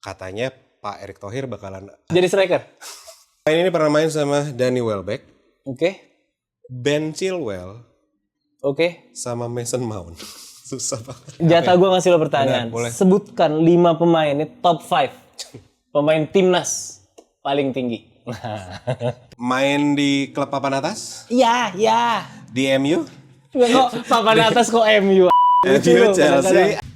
Katanya Pak Erick Thohir bakalan Jadi striker? ini pernah main sama Danny Welbeck, Oke. Ben Chilwell, Oke. sama Mason Mount. Susah banget. Jatah gue ngasih lo pertanyaan. Benar, boleh. Sebutkan 5 pemain ini top 5 pemain timnas paling tinggi. Main di klub papan atas? Iya, iya. Di MU? Nggak kok papan atas kok MU. Lucu MU, lo, Chelsea. kadang-kadang.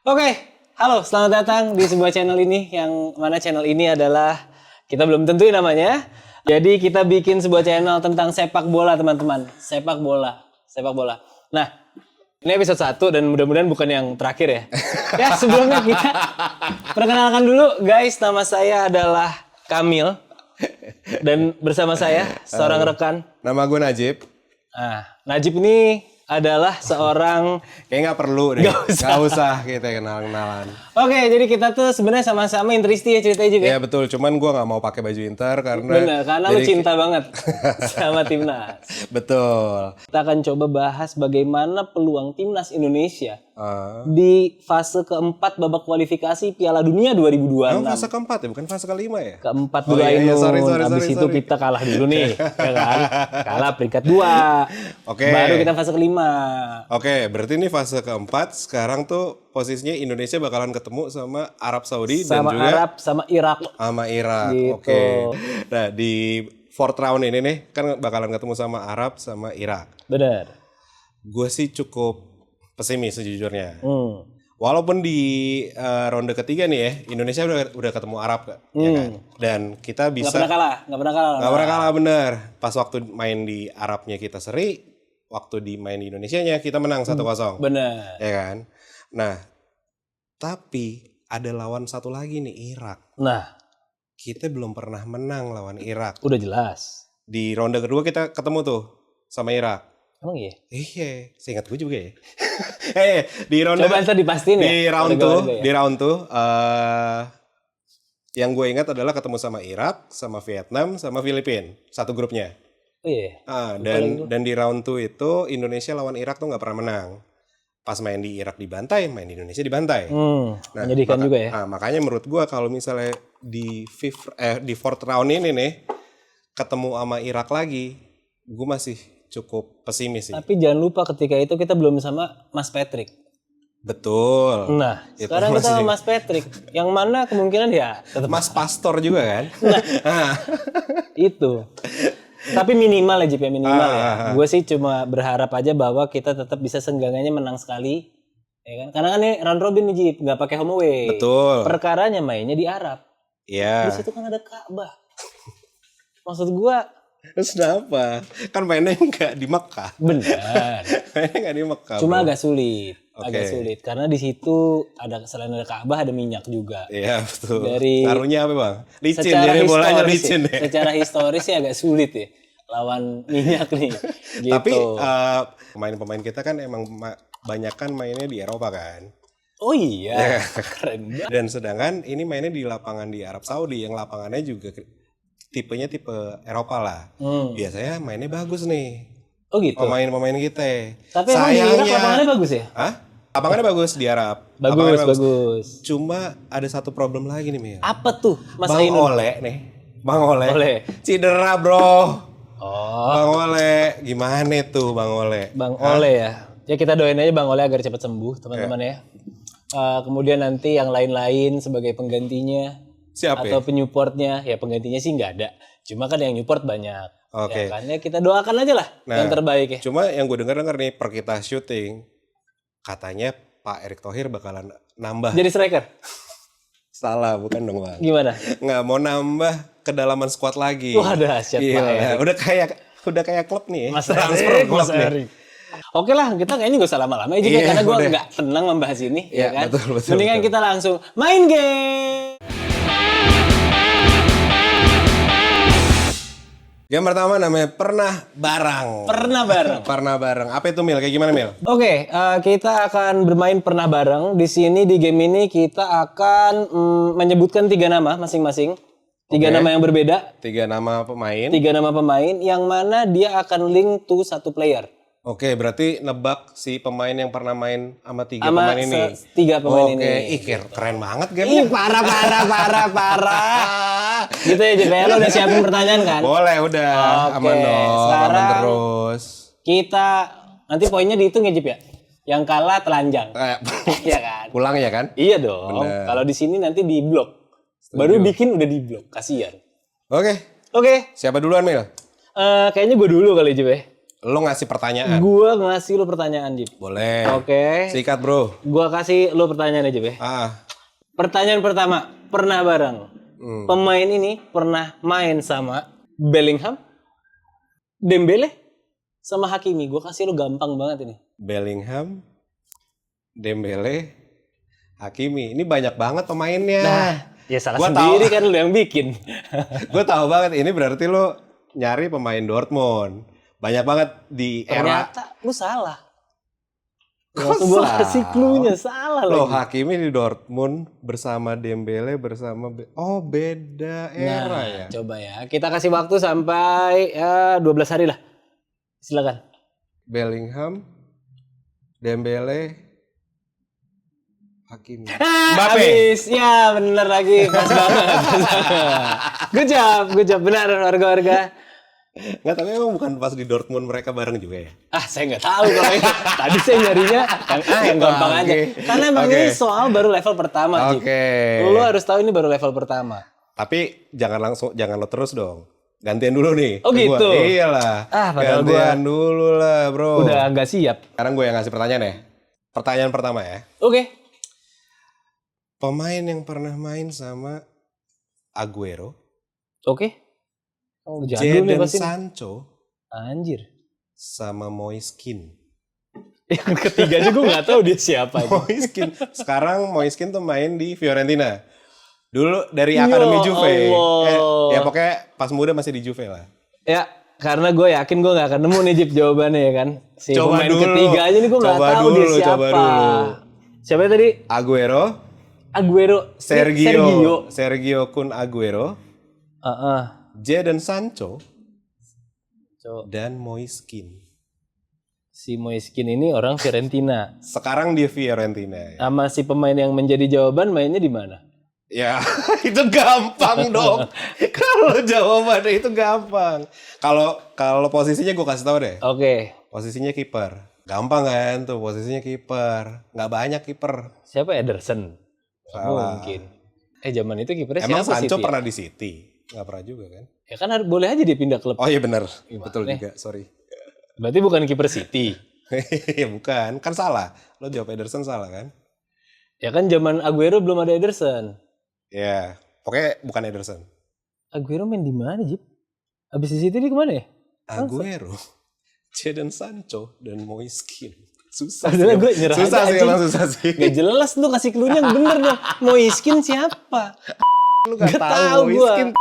Oke, halo, selamat datang di sebuah channel ini, yang mana channel ini adalah, kita belum tentuin namanya. Jadi kita bikin sebuah channel tentang sepak bola, teman-teman. Sepak bola. Nah, ini episode 1 dan mudah-mudahan bukan yang terakhir ya. Ya, sebelumnya kita perkenalkan dulu, guys. Nama saya adalah Kamil. Dan bersama saya, seorang rekan. Nama gue Najib. Nah, Najib ini adalah seorang... Kayak nggak perlu deh. Nggak usah. Kita kenalan-kenalan. Oke, jadi kita tuh sebenarnya sama-sama Interisti ya ceritanya juga. Ya betul, cuman gue nggak mau pakai baju Inter karena... Bener, karena lu cinta banget sama timnas. Betul. Kita akan coba bahas bagaimana peluang timnas Indonesia di fase keempat babak kualifikasi Piala Dunia 2026. Emang fase keempat ya, bukan fase kelima ya? Keempat Oh, dulu iya, iya, sorry. Habis itu kita kalah dulu nih, ya kan? Kalah peringkat 2. Oke. Baru kita fase kelima. Oke, berarti ini fase keempat. Sekarang tuh posisinya Indonesia bakalan ketemu sama Arab Saudi dan Sama juga Arab, sama Irak. sama Irak. Gitu. Oke. Nah, di fourth round ini nih kan bakalan ketemu sama Arab sama Irak. Bener. Gue sih cukup pesimis sejujurnya. Walaupun di ronde ketiga nih ya, Indonesia udah ketemu Arab ya kan. Dan kita bisa Nggak pernah kalah. Gak pernah kalah bener. Pas waktu main di Arabnya kita seri, waktu di main di Indonesianya kita menang 1-0. Bener. Ya kan? Nah, tapi ada lawan satu lagi nih, Irak. Nah, Kita belum pernah menang lawan Irak. udah jelas. Di ronde kedua kita ketemu tuh sama Irak. Emang iya? Iya, seingat gue juga ya. Di ronde Coba ntar dipastiin ya. di round Warga-warga tuh, yang gue ingat adalah ketemu sama Irak, sama Vietnam, sama Filipina, satu grupnya. Oh iya. Dan di round 2 itu Indonesia lawan Irak tuh nggak pernah menang. Pas main di Irak dibantai, main di Indonesia dibantai. Menyedihkan juga ya. Makanya menurut gue kalau misalnya di fourth round ini nih ketemu sama Irak lagi, gue masih cukup pesimis sih. Tapi jangan lupa ketika itu kita belum sama Mas Patrick. Betul. Nah, Itu sekarang kita masih- sama Mas Patrick. Yang mana kemungkinan ya tetap Mas Pastor juga kan? itu. Tapi minimal ya, Jip, ya minimal ya. Gue sih cuma berharap aja bahwa kita tetap bisa senggangannya menang sekali. Ya kan? Karena kan ini round robin nih, Jip, nggak pakai home away. Betul. Perkaranya mainnya di Arab. Iya. Di situ kan ada Ka'bah. Maksud gue Terus kenapa? Kan mainnya nggak di Mekah. benar. Mainnya nggak di Mekah. Cuma bro. agak sulit. Oke. Agak sulit karena di situ ada, selain ada Ka'bah ada minyak juga. Iya betul. Dari- Ngaruhnya apa bang? Licin. Secara Jadi bolanya historis licin ya, ya. secara historis sih agak sulit ya lawan minyak nih. Gitu. Tapi pemain-pemain kita kan emang banyakan mainnya di Eropa kan. Oh iya, keren banget. Dan sedangkan ini mainnya di lapangan di Arab Saudi yang lapangannya juga tipenya tipe Eropa lah. Biasanya mainnya bagus nih. Oh gitu. Pemain-pemain kita. Tapi emang di Irak lapangannya bagus ya? Hah? Lapangannya bagus di Arab. Bagus, Lapangannya bagus. Cuma ada satu problem lagi nih Mia. Apa tuh, Mas Bang Ainun? Ole nih. Bang Ole. Ole. Cedera bro. Oh, Bang Ole. Gimana tuh Bang Ole? Bang Ole ya. Ya kita doain aja Bang Ole agar cepat sembuh, teman-teman ya. Kemudian nanti yang lain-lain sebagai penggantinya Siapa atau ya? penyupportnya, ya penggantinya sih nggak ada. Cuma kan yang nyupport banyak. Oke. Ya kan, ya kita doakan aja lah yang terbaik ya. Cuma yang gue denger nih per kita syuting. Katanya Pak Erick Thohir bakalan nambah. Jadi striker? Salah bukan dong Bang. Gimana? Nggak mau nambah kedalaman squad lagi. Wah dahsyat Pak Gila, Erick. udah kayak klub nih. Mas Transfer Erik, klub Mas nih. Erik. Oke lah, kita kayaknya gak usah lama-lama aja Iya, karena gue udah. nggak tenang membahas ini, Iya, ya kan? betul, Mendingan betul. kita langsung main game. Game pertama namanya pernah bareng. Pernah bareng. Pernah bareng. Apa itu Mil? Kayak gimana Mil? Oke, kita akan bermain pernah bareng. Di sini di game ini kita akan menyebutkan 3 nama masing-masing. 3 nama yang berbeda. 3 nama pemain. 3 nama pemain yang mana dia akan link to 1 player. Oke, berarti nebak si pemain yang pernah main sama 3 pemain ini. 3 pemain ini. Oke, keren banget gamenya. Ih, parah. Gitu ya, JPL lo udah siapin pertanyaan kan? Boleh, udah. Oke, Aman dong, sekarang aman terus. Kita nanti poinnya dihitung ya, Jip ya. Yang kalah telanjang. Iya kan? Pulang ya kan? Iya dong. Kalau di sini nanti di blok. Baru bikin udah di blok. Kasihan. Oke. Siapa duluan Mil? Kayaknya gue dulu kali, Jip ya. Lo ngasih pertanyaan. Gue ngasih lu pertanyaan, Jip. Boleh. Oke. Sikat bro. Gue kasih lu pertanyaan aja, Jip ya. Pertanyaan pertama, pernah bareng. Pemain ini pernah main sama Bellingham, Dembele, sama Hakimi. Gue kasih lu gampang banget ini. Bellingham, Dembele, Hakimi. Ini banyak banget pemainnya. Nah, ya salah sendiri kan lu yang bikin. Gue tahu banget. Ini berarti lo nyari pemain Dortmund. Banyak banget di era. Ternyata lu salah. Waktu gue kasih clue-nya salah Loh, lagi. Hakimi di Dortmund bersama Dembele bersama beda era ya. Coba ya. Kita kasih waktu sampai 12 hari lah. Silakan. Bellingham, Dembele, Hakimi. Mbappe. Habis. Ya, bener lagi. Pas banget. Good job. Benar warga-warga. Nggak, tapi emang bukan pas di Dortmund mereka bareng juga ya? Saya nggak tahu kalau itu. Tadi saya nyarinya yang gampang aja. Karena emang ini soal baru level pertama. Lo harus tahu ini baru level pertama. Tapi jangan lo terus dong. Gantian dulu nih. Oh gitu? Iyalah. Gantian dulu lah bro. Udah nggak siap. Sekarang gue yang ngasih pertanyaan ya. Pertanyaan pertama ya. Oke. Pemain yang pernah main sama Aguero. Oke. Jadon Sancho. Anjir. Sama Moiskin. Yang ketiga aja gue nggak tahu dia siapa. Moiskin. Sekarang Moiskin tuh main di Fiorentina. Dulu dari Akademi Juve. Ya pokoknya pas muda masih di Juve lah. Ya, karena gue yakin gue nggak akan nemu nih Jip jawabannya ya kan. Si coba pemain dulu. Ketiga aja nih gue nggak tahu dia siapa. Siapa tadi? Aguero. Sergio Kun Aguero. Jadon Sancho. Dan Moiskin. Si Moiskin ini orang Fiorentina. Sekarang dia Fiorentina. Ya. Sama si pemain yang menjadi jawaban mainnya di mana? Ya, itu gampang dong. Kalau jawabannya itu gampang. Kalau posisinya gue kasih tau deh. Oke. Posisinya kiper. Gampang kan tuh posisinya kiper. Nggak banyak kiper. Siapa Ederson? Salah. Mungkin. Zaman itu kipernya emang siapa? Sancho City? pernah di City? Nggak pernah juga kan? Ya kan boleh aja dia pindah klub. Oh iya benar. Betul juga, sorry. Berarti bukan kiper City. Ya bukan, kan salah. Lo jawab Ederson salah kan? Ya kan zaman Aguero belum ada Ederson. Ya, pokoknya bukan Ederson. Aguero main di mana, Jip? Abis di City dia kemana ya? Aguero, Jadon Sancho, dan Moiskin. Susah sih. Gue nyerah susah sih, emang susah sih. Gak jelas lu kasih clue-nya yang bener dong. Moiskin siapa? Lu gak tahu Moiskin sih.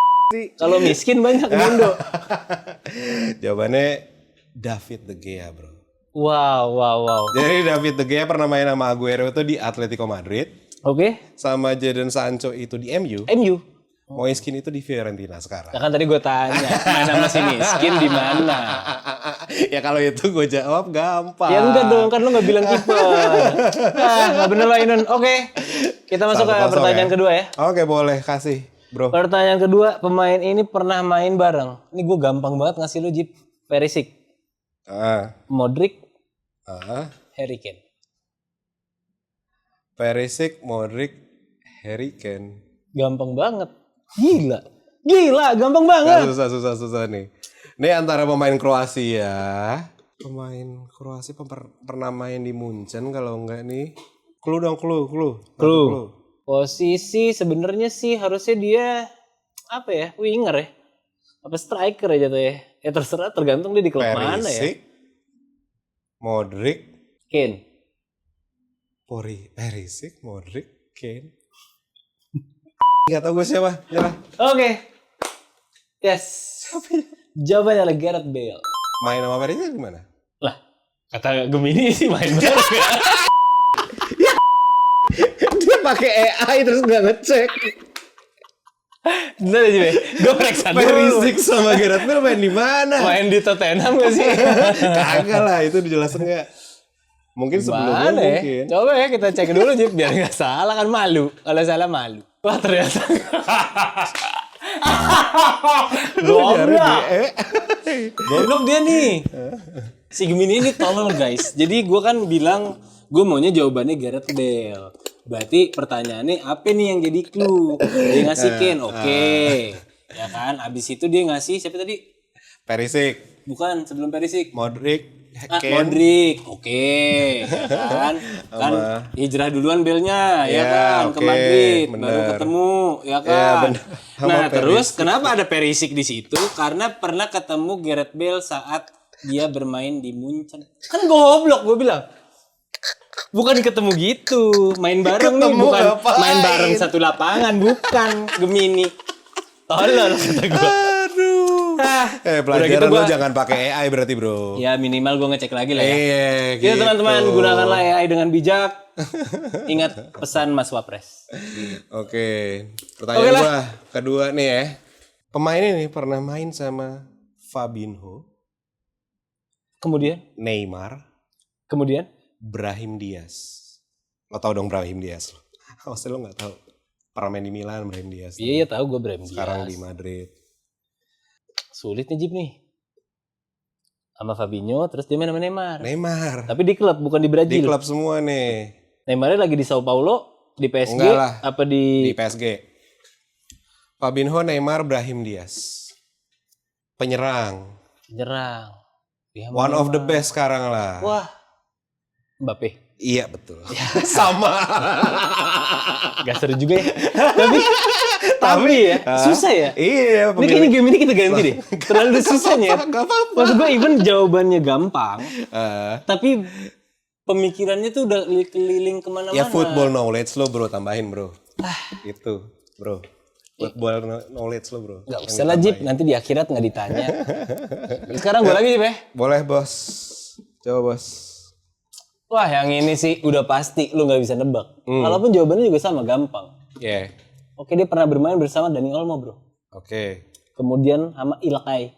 Kalau miskin banyak Mondo. Jawabannya David De Gea, bro. Wow. Jadi David De Gea pernah main sama Aguero itu di Atletico Madrid. Oke. Sama Jadon Sancho itu di MU. Moiskin itu di Fiorentina sekarang. Ya kan tadi gue tanya, main sama si miskin di mana? Ya kalau itu gue jawab gampang. Ya enggak dong, kan lu gak bilang kiper. Gak bener lah Inun. Oke, kita masuk ke pertanyaan kedua ya. Oke, boleh kasih bro. Pertanyaan kedua, pemain ini pernah main bareng. Ini gue gampang banget ngasih lu Jip. Perisic. Modric. Harry Kane. Perisic, Modric, Harry Kane. Gampang banget. Gila, gampang banget. Susah nih. Ini antara pemain Kroasia. Pemain Kroasia pernah main di Munchen kalau enggak nih. Clue dong. Posisi sebenarnya sih harusnya dia apa ya? Winger ya? Apa striker aja tuh ya? Ya terserah, tergantung dia di klub mana ya. Perisic, Modric, Kane. Perisic, Modric, Kane. Gak tau gue siapa. Nyerah. Oke. Yes. Jawabannya adalah Gareth Bale. Main sama Perisic gimana? Lah, kata Gemini sih main bareng ya. Dia pakai AI terus nggak ngecek. Bentar aja, gue periksa dulu. Perisic sama Gareth Bale main di mana? Main di Tottenham gak sih? Kagak lah, itu dijelasin nggak? Mungkin sebelumnya Mana ya? mungkin. Coba ya kita cek dulu Jip, biar nggak salah kan malu. Kalau salah malu. Wah ternyata. Goblok. Goblok dia nih. Si Gemini ini tolol guys. Jadi gue kan bilang gue maunya jawabannya Gareth Bale. Berarti pertanyaannya apa nih yang jadi clue? Dia ngasih Kane, oke. Ya kan, abis itu dia ngasih siapa tadi? Perisic, Bukan, sebelum Perisic. Modric, Kane. Modric, oke. Ya kan? Kan hijrah duluan Bale-nya, ya kan? Ke oke, Madrid, bener. baru ketemu, ya kan? Ya, bener. Sama Nah, Perisic. terus kenapa ada Perisic di situ? Karena pernah ketemu Gareth Bale saat dia bermain di Munchen. Kan goblok gue bilang. Bukan ketemu gitu, main bareng nih, Ketemu bukan ngapain? main bareng satu lapangan, bukan Gemini. Tolol kata gue. Aduh. Pelajaran gitu lo gua- jangan pakai AI berarti bro. Ya minimal gue ngecek lagi lah ya. Iya, Ya gitu. teman-teman, gunakanlah AI dengan bijak. Ingat pesan Mas Wapres. Oke, Oke pertanyaan lah. gua kedua nih ya. Pemain ini pernah main sama Fabinho, Kemudian, Neymar, Brahim Diaz. Lo tau dong Brahim Diaz? Pasti lo nggak tahu. Pernah main di Milan Brahim Diaz. iya tahu gue Brahim Sekarang Diaz. di Madrid. Sulit nih Jip nih. Sama Fabinho, terus dia main sama Neymar. Neymar. Tapi di klub, bukan di Di Brazil. klub semua nih. Neymarnya lagi di Sao Paulo, di PSG, Enggak lah. apa di... Di PSG. Fabinho, Neymar, Brahim Diaz. Penyerang. Nyerang. Dia sama One of the Neymar. best sekarang lah. Wah, Mbappe. Iya betul. Sama. Gak seru juga ya. Tapi ya, susah ya. Iya. Ini kayaknya game ini kita ganti deh. Terlalu susah ya. Gak apa-apa. Maksud gue even jawabannya gampang, Eh, tapi pemikirannya tuh udah keliling kemana-mana. ya football knowledge lo bro, tambahin bro. Itu bro. Football knowledge lo bro. Gak Yang usah lah Jip, nanti di akhirat nggak ditanya. Sekarang gue lagi Jip ya. Boleh bos. Coba bos. Wah yang ini sih udah pasti lu nggak bisa nebak. Walaupun jawabannya juga sama, gampang. Yeah. Oke, dia pernah bermain bersama Dani Olmo bro. Oke. Kemudian sama Ilkay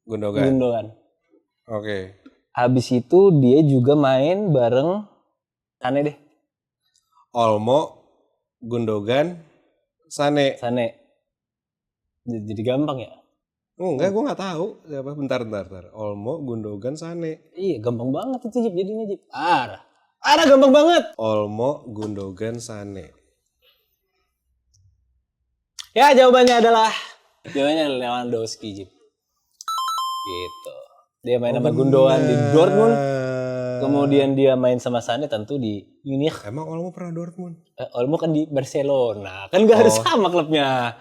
Gundogan. Gundogan. Oke. Habis itu dia juga main bareng Sane deh. Olmo, Gundogan, Sane. Jadi gampang ya? Enggak, gue nggak tahu siapa. Bentar. Olmo, Gundogan, Sane. Iya, gampang banget itu Jip jadinya Jip. Arah gampang banget. Olmo, Gundogan, Sane. Ya, jawabannya adalah Lewandowski Jip. Gitu. Dia main sama Gundogan di Dortmund. Kemudian dia main sama Sane tentu di Munich. Emang Olmo pernah Dortmund? Olmo kan di Barcelona. Kan gak harus sama klubnya.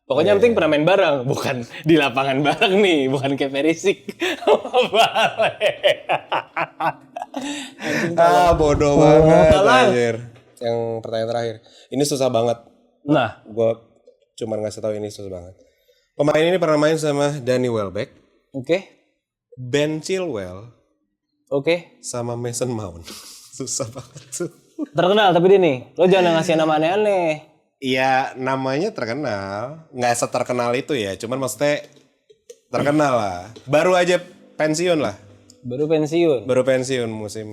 Pokoknya yang penting pernah main bareng, bukan di lapangan bareng nih, bukan kayak Perisic. Bodoh banget Salah. anjir. Yang pertanyaan terakhir. Ini susah banget. Nah, Gue cuma ngasih tahu ini susah banget. Pemain ini pernah main sama Danny Welbeck, oke. Ben Chilwell, Oke. sama Mason Mount. Susah banget tuh. Terkenal tapi dia nih. Lo jangan ngasih nama aneh-aneh. Iya, namanya terkenal. Nggak seterkenal itu ya, cuman maksudnya terkenal lah. Baru aja pensiun lah. Baru pensiun. Baru pensiun musim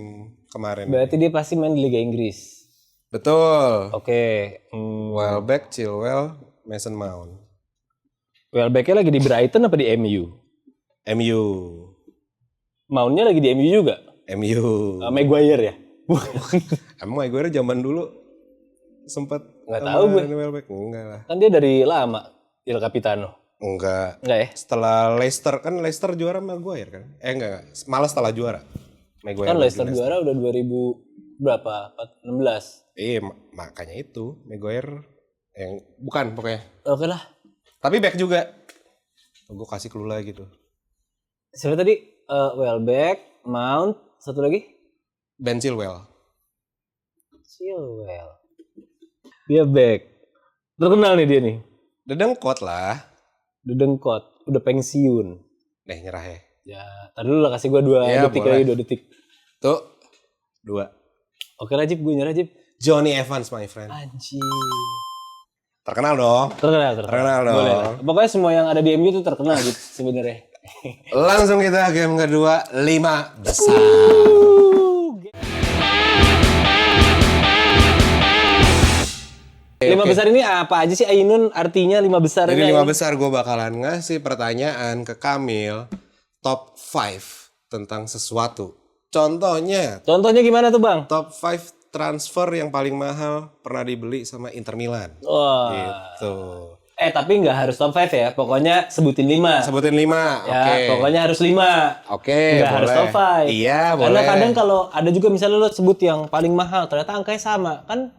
kemarin. Berarti dia pasti main di Liga Inggris. Betul. Oke. Welbeck, Chilwell, Mason Mount. Welbecknya lagi di Brighton apa di MU? MU. Mountnya lagi di MU juga? MU. Maguire ya? Emang Maguire zaman dulu sempet Nggak sama tahu gue. Danny Welbeck? Enggak lah. Kan dia dari lama. Il Capitano. Enggak. Enggak ya? Setelah Leicester, kan Leicester juara Maguire kan? Enggak. Malah setelah juara. Maguire Kan lagi Leicester juara udah 2000 berapa? 16. Iya, makanya itu Maguire yang bukan pokoknya. Oke lah. Tapi back juga. Gue kasih clue lagi tuh. Siapa tadi? Welbeck, Mount, satu lagi? Ben Chilwell. Chilwell. Dia back. Terkenal nih dia nih. Dedengkot lah. Udah dengkot, udah pensiun. Nyerah ya. Ya, tadi dulu lah kasih gue 2 Ya, detik boleh. lagi 2 detik. Tuh, 2. Oke lah Jip, gue nyerah Jip. Johnny Evans, my friend. Anjir. Terkenal dong. Terkenal dong. Boleh lah. Pokoknya semua yang ada di MU tuh terkenal gitu sebenarnya. Langsung kita game kedua, 5 besar. Lima besar ini apa aja sih Ainun? Artinya 5 besar Jadi ini. 5 besar gue bakalan ngasih pertanyaan ke Kamil, top 5 tentang sesuatu. Contohnya, Contohnya gimana tuh Bang? top 5 transfer yang paling mahal pernah dibeli sama Inter Milan. Wah. Gitu. Tapi nggak harus top 5 ya. Pokoknya sebutin 5. Sebutin 5, Ya, oke. pokoknya harus 5. Oke, Nggak harus boleh. top 5. Iya, Karena boleh. kadang kalau ada juga misalnya lo sebut yang paling mahal, ternyata angkanya sama. Kan?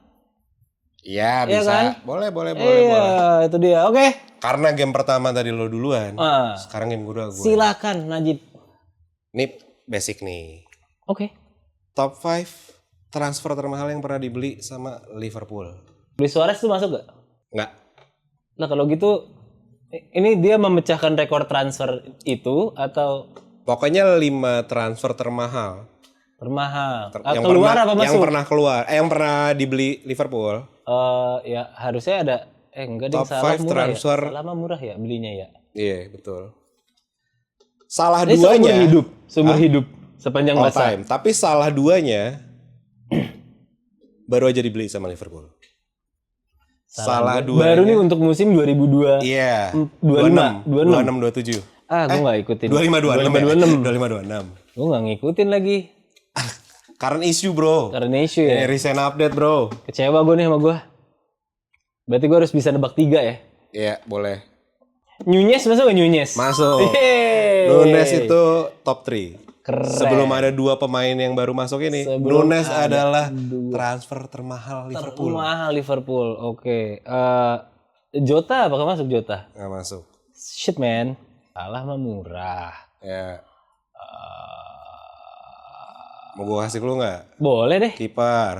Iya, Iya bisa. kan? Boleh. Iya, itu dia. Oke. Karena game pertama tadi lo duluan, Ah. sekarang game kedua gue. Silakan Najib. Ini basic nih. Oke. Top 5 transfer termahal yang pernah dibeli sama Liverpool. Luis Suarez tuh masuk gak? Nggak. Nah kalau gitu, ini dia memecahkan rekor transfer itu atau Pokoknya 5 transfer termahal. termahal? Yang Keluar pernah, apa masuk? Yang pernah keluar. Yang pernah dibeli Liverpool. Ya harusnya ada. Enggak deh, Top salah 5 murah transfer. ya. Salah mah murah ya belinya ya. Iya, betul. Salah Ini seumur duanya. hidup, seumur hidup sepanjang All masa. time. Tapi salah duanya baru aja dibeli sama Liverpool. Salah duanya. Baru nih untuk musim 2002. Iya. 25, 26, 27. Gue nggak ikutin. 25, 26. 25, 26. Gue nggak ngikutin lagi. Current issue, bro. Karena isu ya. Recent update, bro. Kecewa gue nih sama gue. Berarti gue harus bisa nebak 3 ya. Iya, boleh. Nunez masuk gak Nunez? Masuk. Yeay. Nunes itu top 3. Keren. Sebelum ada 2 pemain yang baru masuk ini, Sebelum Nunes ada adalah transfer termahal Liverpool. Mahal Liverpool. Oke. Jota apakah masuk Jota? Nggak masuk. Shit man. Salah mah murah. Ya. Mau gue kasih clue nggak? Boleh deh. Kiper.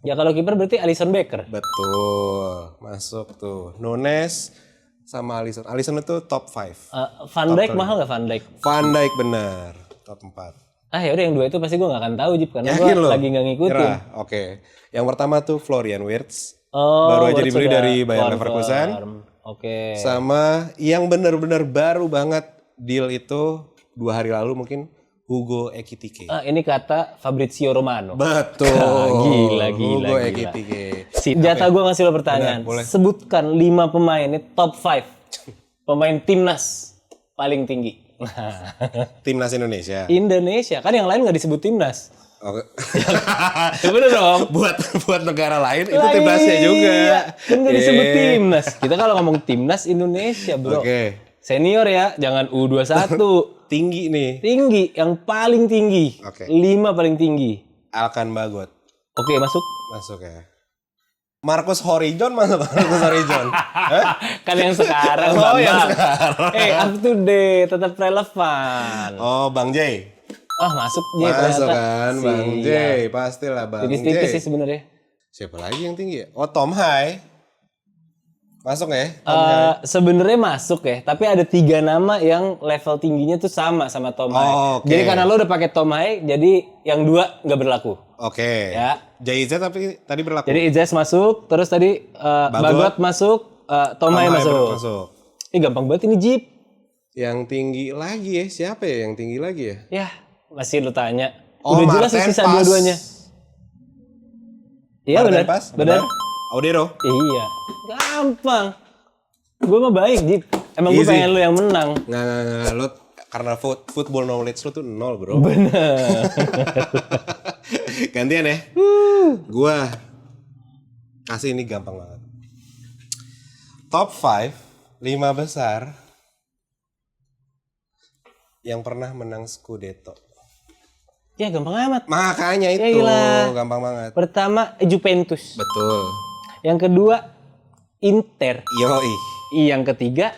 Ya kalau kiper berarti Alisson Becker. Betul. Masuk tuh. Nunes sama Alisson. Alisson itu top 5. Van Dijk mahal gak Van Dijk? Van Dijk benar. Top 4. Ya udah yang 2 itu pasti gue gak akan tahu Jip karena gue Yakin lo? lagi gak ngikutin. Nyerah? Oke. Yang pertama tuh Florian Wirtz. Oh, Baru aja Wirtz dibeli udah dari Bayer confirm. Leverkusen. Oke. Sama yang benar-benar baru banget deal itu 2 hari lalu mungkin, Hugo Ekitike. Ini kata Fabrizio Romano. Betul. Gila. Hugo Ekitike. Jatah gue ngasih lo pertanyaan. Benar, boleh. Sebutkan 5 pemain ini top 5 pemain timnas paling tinggi. Timnas Indonesia. Indonesia kan yang lain nggak disebut timnas. Oke. Ya bener dong. buat negara lain itu Lah timnasnya iya, juga. kan nggak disebut timnas. Kita kalau ngomong timnas Indonesia bro. Oke. Senior ya, jangan U21. Tinggi nih. Tinggi, yang paling tinggi. Oke. 5 paling tinggi. Alkan Bagot. Oke, masuk. Masuk ya. Marcus Horijon masuk. Marcus Horijon. Kan yang sekarang. Oh, Bambang. yang sekarang. Up to date, tetap relevan. Oh, Bang J. Masuk J Masuk ternyata. kan, Bang J. Siap. Pastilah Bang Tipis-tipis J. sih sebenarnya. Siapa lagi yang tinggi ya? Oh, Tom Hai. Masuk ya? Tom Hai. Sebenarnya masuk ya, tapi ada 3 nama yang level tingginya tuh sama Tom Hai. Oh, oke. Jadi karena lo udah pakai Tom Hai, jadi yang 2 nggak berlaku. Oke. Ya. JZ tapi tadi berlaku. Jadi Ijaz masuk, terus tadi Bagot masuk, Tom Hai masuk. Ini gampang banget ini Jeep. Yang tinggi lagi ya? Siapa ya yang tinggi lagi ya? Ya, masih lu tanya. Oh, Udah jelas Martin sisa Pas. dua-duanya. Iya Martin benar. Pas? Benar. Audero. Iya. Gampang. Gue mah baik, Jeep. Emang gue Easy. pengen lu yang menang. Nggak. Lo karena football knowledge lo tuh 0 bro. Bener. Gantian ya. Gua kasih ini gampang banget. Top 5, 5 besar yang pernah menang Scudetto. Ya gampang amat. Makanya Ya itu ilah. gampang banget. Pertama Juventus. Betul. Yang kedua Inter. Yoi. Yang ketiga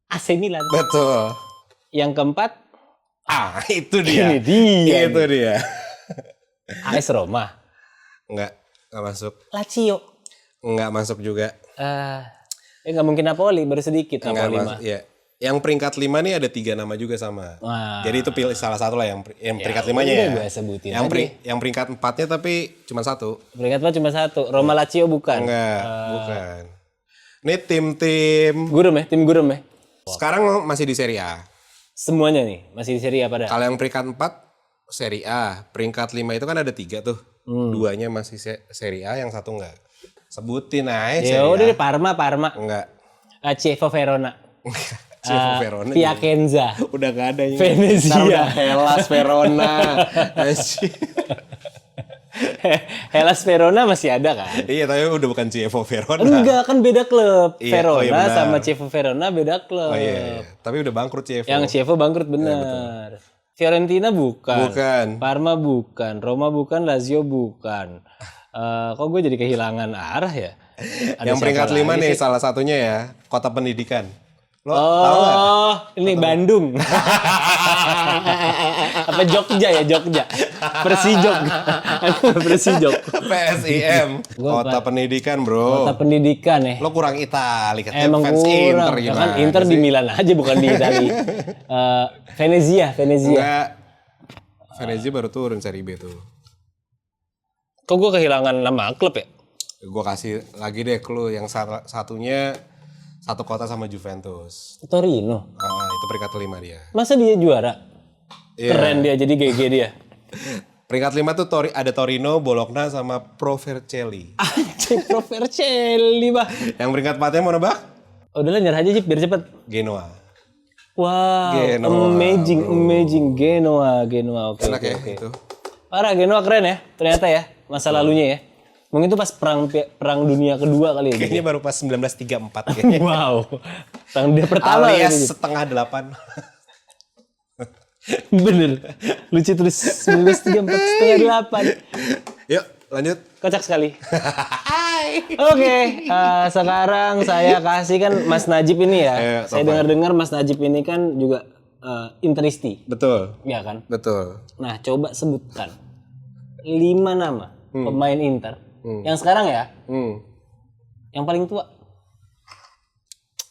AC Milan. Betul. Yang keempat Itu dia. Ini dia. Itu dia. AS Roma. Enggak masuk. Lazio. Enggak masuk juga. Nggak mungkin Napoli, baru sedikit Enggak Napoli masuk. mah. Iya. Yang peringkat 5 nih ada 3 nama juga sama. Wah. Jadi itu pilih salah satu lah yang peringkat 5-nya udah ya. gue sebutin Yang peringkat 4-nya tapi cuma 1. Peringkat 4 cuma 1. Roma Lazio bukan? Enggak, bukan. Ini tim-tim Gurem ya, tim Gurem ya. sekarang masih di Serie A. Semuanya nih masih di Serie A pada. Kalau yang peringkat 4 Serie A, peringkat 5 itu kan ada 3 tuh. 2-nya masih Serie A, yang 1 enggak. Sebutin aja Ya udah deh, Parma. Enggak. Chievo Verona. Chievo Verona. Piacenza. Udah gak ada. Venezia. Ntar udah Hellas Verona. Hellas Verona masih ada kan? Iya, tapi udah bukan Chievo Verona. Enggak, kan beda klub. Iya, Verona benar. sama Chievo Verona beda klub. Oh iya. Tapi udah bangkrut Chievo. Yang Chievo bangkrut bener. Fiorentina bukan. Bukan. Parma bukan. Roma bukan. Lazio bukan. Kok gue jadi kehilangan arah ya? Ada Yang peringkat siapa 5 lagi nih sih? salah satunya ya, Kota Pendidikan. Lo tahu nggak? Oh, ini Bandung. Apa Jogja ya, Jogja. Persijog. Persijog. PSIM. Kota Pendidikan, Bro. Kota Pendidikan ya. Lo kurang Itali, katanya Emang fans kurang. Inter Ya gimana kan Inter di sih? Milan aja bukan di Itali. Venezia. Enggak. Venezia baru turun Serie B tuh. Kok gue kehilangan nama klub ya? Gue kasih lagi deh clue, yang satunya satu kota sama Juventus. Torino. Itu peringkat 5 dia. Masa dia juara? Iya. Keren dia, jadi GG dia. Peringkat 5 tuh ada Torino, Bologna sama Pro Vercelli. Anjing, Pro Vercelli, bah. Yang peringkat 4-nya mau nebak? Udahlah nyerah aja, Cip, biar cepet. Genoa. Wow, Genoa, amazing. Genoa. Oke, Enak ya oke. itu. Parah, Genoa keren ya, ternyata ya, masa lalunya ya. Mungkin itu pas perang dunia kedua kali ya. Kayaknya baru pas 1934 kayaknya. Wow, perang dunia pertama Alias kali. setengah 8. Bener, lucu terus 1934, 8. Yuk lanjut. Kocak sekali. Oke, sekarang saya kasih kan Mas Najib ini ya. Saya dengar-dengar Mas Najib ini kan juga Interisti. Betul. Ya kan? Betul. Nah, coba sebutkan 5 nama pemain Inter yang sekarang ya, yang paling tua.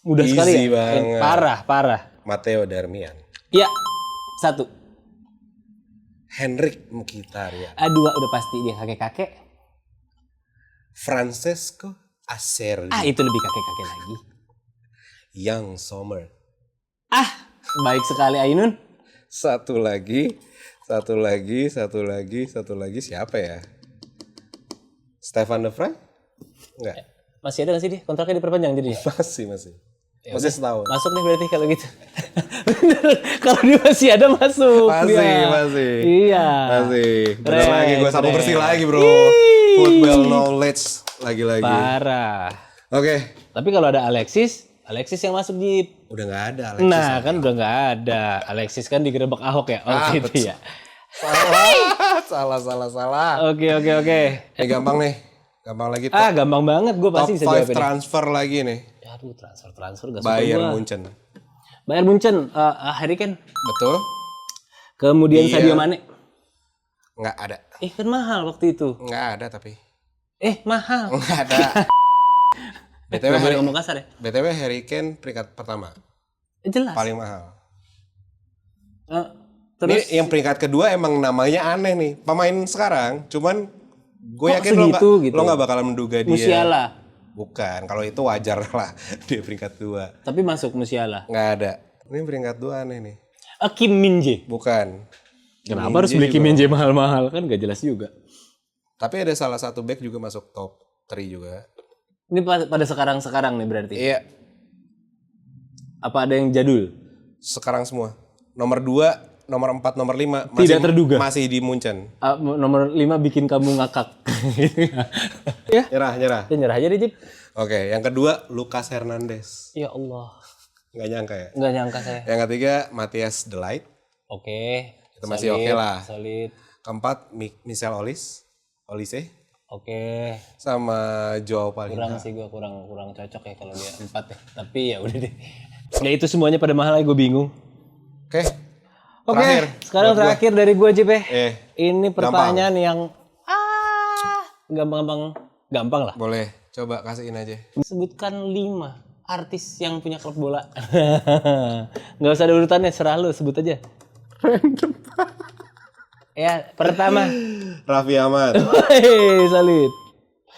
Mudah Easy sekali ya. banget. Parah. Matteo Darmian. Ya, 1. Henrik Mkhitaryan. 2 udah pasti dia kakek-kakek. Francesco Acerbi. Itu lebih kakek-kakek lagi. Young Sommer. Baik sekali Ainun. Satu lagi siapa ya? Stefan de Vrij? Enggak. Masih ada nggak sih dia? Kontraknya diperpanjang jadinya? Masih. Masih setahun. Masuk nih berarti kalau gitu. Kalau dia masih ada masuk. Masih. Iya. Masih. Bener Keren, lagi, gue sapu keren. bersih lagi bro. Football knowledge lagi-lagi. Parah. Oke. Tapi kalau ada Alexis yang masuk di. Udah nggak ada Alexis. Nah kan udah nggak ada. Alexis kan digerebek Ahok ya. Gitu betul. ya. Salah. Oke. Ini gampang nih. Gampang lagi. Gampang banget gue Top pasti bisa 5 jawab ini. transfer lagi nih. Aduh transfer gak suka Bayern gua. Munchen. Bayern Munchen. Harry Kane. Betul? Kemudian Dia- Sadio Mane. Nggak ada. Kan mahal waktu itu. Nggak ada tapi. Mahal. Nggak ada. BTW Gak boleh Harry, ngomong kasar ya. BTW Harry Kane peringkat pertama. Jelas. Paling mahal. Terus Ini yang peringkat kedua emang namanya aneh nih. Pemain sekarang, cuman gue Kok yakin segitu gitu? lo nggak bakalan menduga dia. Musiala. Bukan, kalau itu wajar lah dia peringkat 2. Tapi masuk Musiala. Nggak ada. Ini peringkat 2 aneh nih. Kim Min-jae. Bukan. Kenapa harus beli Kim Min-jae mahal-mahal? Kan gak jelas juga. Tapi ada salah satu back juga masuk top 3 juga. Ini pada sekarang nih berarti. Iya, Apa ada yang jadul? sekarang semua. Nomor 2, nomor 4, nomor 5 Tidak terduga. Masih di Munchen. Nomor 5 bikin kamu ngakak. Ya, Nyerah. nyerah aja deh, Jip. Oke, yang kedua Lucas Hernandez. Ya Allah. Nggak nyangka ya. Nggak nyangka saya. Yang ketiga Matthias de Ligt. Oke. Itu masih oke lah. Solid. Keempat Michel Olise Oke. sama Joao Palhinha. Kurang sih gue kurang cocok ya kalau dia 4 ya. Tapi ya udah deh. Ya itu semuanya pada mahal, gue bingung. Oke. Oke, Terakhir, sekarang buat gua. terakhir dari gue Jip ya. Ini gampang. pertanyaan yang gampang lah. Boleh, coba kasihin aja. Sebutkan 5 artis yang punya klub bola. Nggak usah ada urutannya, serah lu, sebut aja. Random. Ya, pertama. Raffi Ahmad. Hei, solid.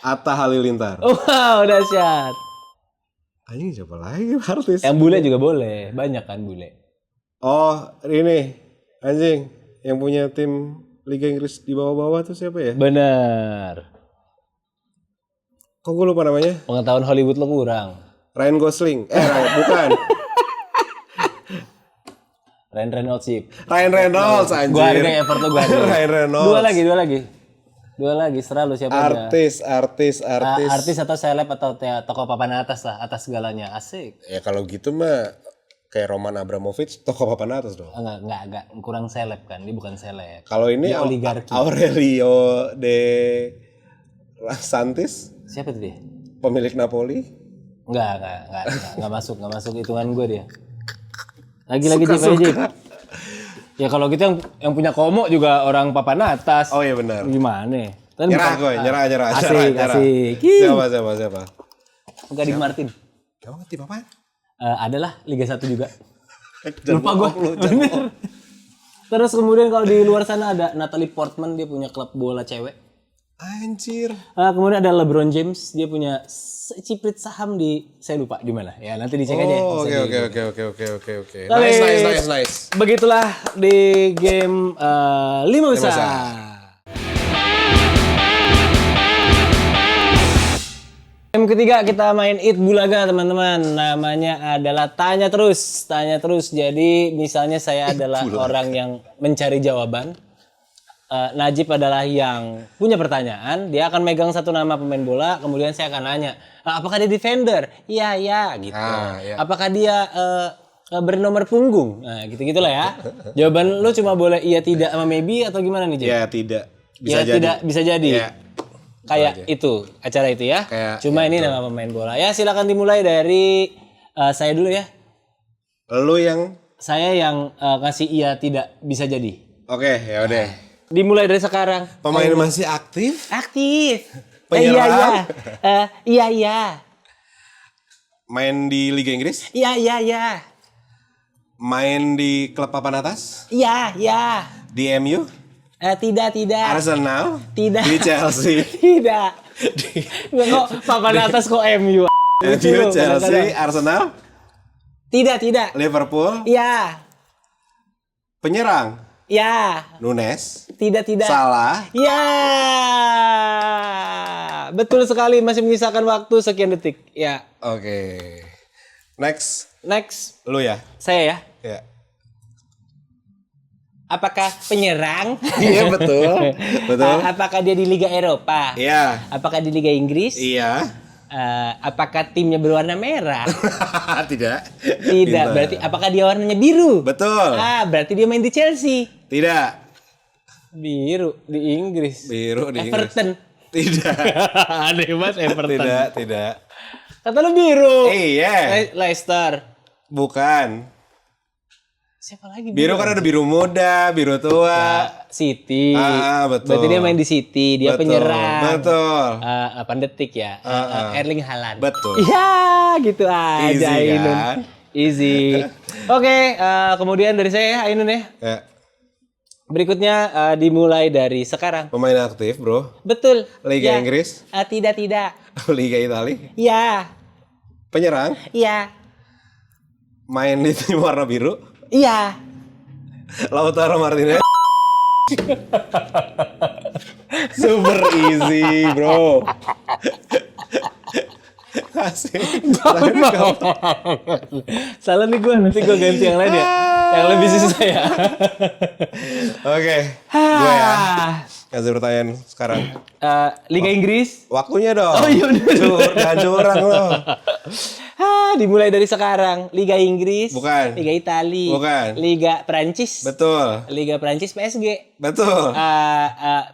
Atta Halilintar. Wow, dahsyat. Anjing siapa lagi artis? Yang bule juga boleh, banyak kan bule. Oh, ini anjing yang punya tim Liga Inggris di bawah-bawah tuh siapa ya? Bener. Kok gue lupa namanya? Pengetahuan Hollywood lo kurang. Ryan Gosling. Bukan. Ryan Reynolds sih. Ryan Reynolds anjir. Gua hargai effort lo, gua hargai. Ryan Reynolds. Dua lagi, serah lu siapa aja. Artis. Artis atau seleb atau tokoh papan atas lah, atas segalanya. Asik. Ya kalau gitu mah kayak Roman Abramovich tokoh papan atas dong. Enggak, kurang seleb kan, dia bukan seleb. Kalau ini dia oligarki. Aurelio de Santis, siapa itu dia? pemilik Napoli. Enggak masuk hitungan gue dia. Lagi-lagi Jip. Ya kalau kita yang punya Komo juga orang papan atas. Oh iya benar. Gimana? Nyerah. Asik. Siapa? Gading Martin. Kamu ngerti apa? Adalah Liga 1 juga. Lupa gue. Bener. Terus kemudian kalau di luar sana ada Natalie Portman, dia punya klub bola cewek. Anjir. Kemudian ada LeBron James, dia punya seciprit saham di, saya lupa di mana. Ya nanti dicek aja. Oke. Nice. Begitulah di game 5 besar. Game ketiga kita main Eat Bulaga teman-teman. Namanya adalah tanya terus. Jadi misalnya saya adalah orang yang mencari jawaban. Najib adalah yang punya pertanyaan. Dia akan megang satu nama pemain bola. Kemudian saya akan nanya, apakah dia defender? Iya gitu. Iya. Apakah dia bernomor punggung? Nah gitu-gitulah ya. Jawaban lu cuma boleh iya, tidak, sama maybe atau gimana nih, Jib? Ya tidak. Bisa jadi. Ya. Kayak itu, acara itu ya. Cuma ini betul. nama pemain bola. Ya silakan dimulai dari saya dulu ya. Lu yang Saya yang kasih iya, tidak, bisa jadi. Oke, ya udah. Dimulai dari sekarang. Pemain masih aktif? Aktif. Penyerang? Iya. Main di Liga Inggris? Iya. Main di klub papan atas? Iya. Di MU? Tidak. Arsenal? Tidak. Di Chelsea? Tidak. Kok papan atas kok MU? MU, Chelsea, Arsenal? Tidak. Liverpool? Iya. Penyerang? Ya. Nunes? Tidak. Salah? Ya. Betul sekali, masih menyisakan waktu sekian detik. Ya. Oke. Next. Lu ya? Saya ya. Ya. Apakah penyerang? Iya betul. Apakah dia di Liga Eropa? Iya. Apakah di Liga Inggris? Iya. Apakah timnya berwarna merah? Tidak. Berarti apakah dia warnanya biru? Betul. Berarti dia main di Chelsea. Tidak. Biru di Inggris. Everton. Tidak. Aneh banget Everton. Tidak. Kata lu biru. Iya. Leicester. Bukan. Siapa lagi? Biru kan ada biru muda, biru tua. City. Betul. Berarti dia main di City, dia penyerang. Betul. 8 detik ya. Erling Haaland. Betul. Ya, gitu aja. Easy Ainun. kan? Easy. Oke, kemudian dari saya Ainun ya. Berikutnya dimulai dari sekarang. Pemain aktif, Bro. Betul. Liga Inggris? Tidak. Liga Italia? Ya. Penyerang? Iya. Main di tim warna biru? Iya. Lautaro Martinez? Super easy, Bro. Asik. Salah nih gue, nanti gue ganti yang lain ya. Yang lebih susah ya. Oke. Gue ya. Kasih pertanyaan sekarang. Liga Inggris. Waktunya dong. Oh iya bener. Jangan curang loh. Dimulai dari sekarang. Liga Inggris. Bukan. Liga Italia. Bukan. Liga Prancis. Betul. Liga Prancis PSG. Betul.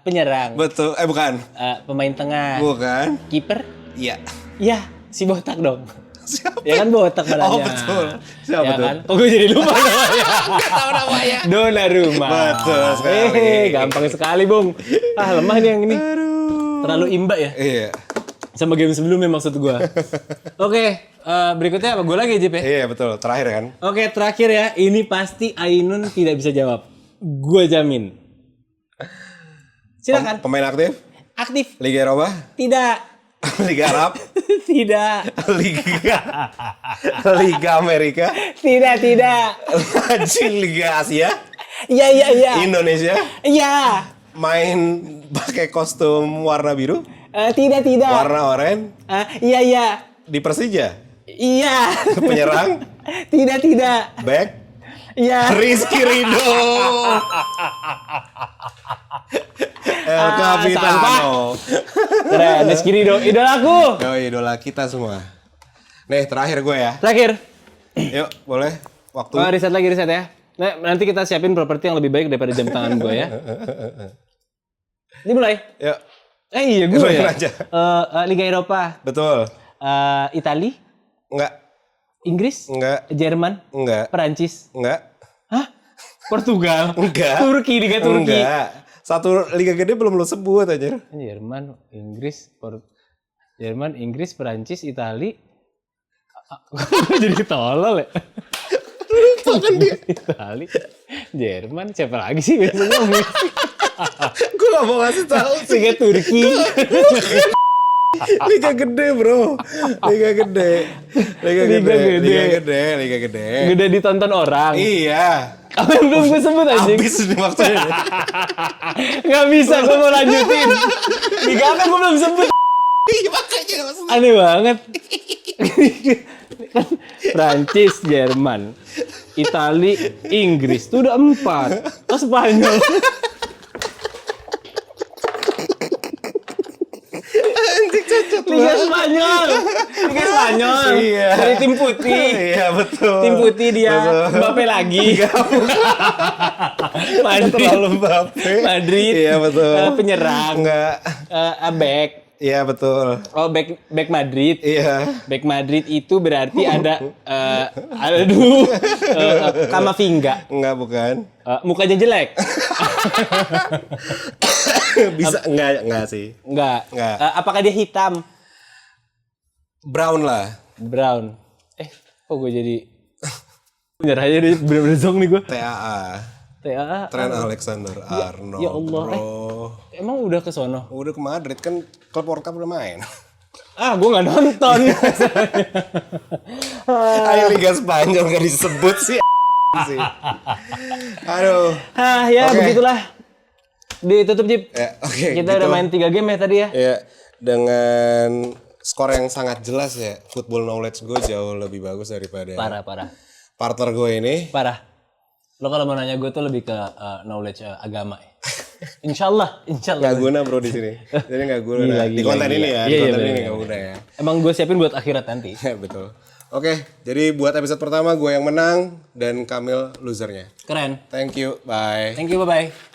Penyerang. Betul. Bukan. Pemain tengah. Bukan. Kiper. Iya. Ya, si botak dong. Siapa? Ya kan botak badannya. Oh betul. Siapa ya tuh? Kan? Kok gue jadi lupa namanya? Gak tahu namanya. Donnarumma. Betul sekali. Gampang sekali, Bung. Lemah nih yang ini. Aduh. Terlalu imba ya? Iya. Sama game sebelumnya maksud gue. Oke, berikutnya apa? Gue lagi Jip ya? Iya betul, terakhir kan. Oke, terakhir ya. Ini pasti Ainun tidak bisa jawab. Gue jamin. Silakan. Pemain aktif? Aktif. Liga Eropa? Tidak. Liga Arab? Tidak. Liga Amerika? Tidak. Anjing, Liga Asia? Iya. Indonesia? Iya. Main pakai kostum warna biru? Tidak. Warna oranye? Iya. Di Persija? Iya. Penyerang? Tidak. Back? Iya. Rizky Ridho. El Capitano. Keren, Rizky Ridho. Idolaku. Oh, idola kita semua. Nih, terakhir gue ya. Terakhir. Yuk, boleh. Waktu. Riset ya. Nah, nanti kita siapin properti yang lebih baik daripada jam tangan gue ya. Dimulai. Yuk. Iya gue ya. Aja. Liga Eropa. Betul. Itali. Enggak. Inggris. Enggak. Jerman. Enggak. Perancis. Enggak. Hah? Liga Turki. Turki. Enggak. Satu liga gede belum lo sebut aja. Jerman, Inggris, Perancis, Itali. Jadi tolol ya. Kan dia. Itali, Jerman, siapa lagi sih biasanya? Gue gak mau ngasih tahu sih. Liga Turki. Liga gede bro. Liga gede. Gede ditonton orang. Iya. Apa yang belum gue sebut anjing? Habis nih waktunya. Gak bisa, gue mau lanjutin. Liga apa gue belum sebut? Iya makanya gak maksud. Aneh banget. Prancis, Jerman, Itali, Inggris. Itu udah 4. Oh, Spanyol. Liga Spanyol. Iya. Dari tim putih. Iya betul. Tim putih dia. Mbappe lagi. Madrid. Iya betul. Penyerang. Enggak. Back. Iya betul. Oh, back Madrid. Iya. Back Madrid itu berarti ada Kamavinga. Enggak bukan. Mukanya jelek. Bisa enggak sih. Enggak. Enggak. Apakah dia hitam? Brown lah. Brown. Kok gue jadi bener aja deh, bener-bener zong nih gue. TAA. Trent Alexander-Arnold. Ya Allah. Bro. Emang udah ke sono? Udah ke Madrid kan, klub World Cup udah main. Gue nggak nonton. Ayo Liga Spanyol gak disebut sih. Sih. Aduh. Ya Oke. begitulah. Ditutup Jip. Ya, oke, Kita gitu. udah main 3 game ya tadi ya. Ya, dengan skor yang sangat jelas ya. Football knowledge gue jauh lebih bagus daripada Parah. partner gue ini. Parah. Lo kalau mau nanya gue tuh lebih ke knowledge agama ya. Insyaallah. Gak guna bro di sini. Jadi gak guna. Di konten ini ya. Di konten ini gak guna ya. Emang gue siapin buat akhirat nanti. Ya, betul. Oke, jadi buat episode pertama gue yang menang dan Kamil losernya. Keren. Thank you, bye. Thank you, bye-bye.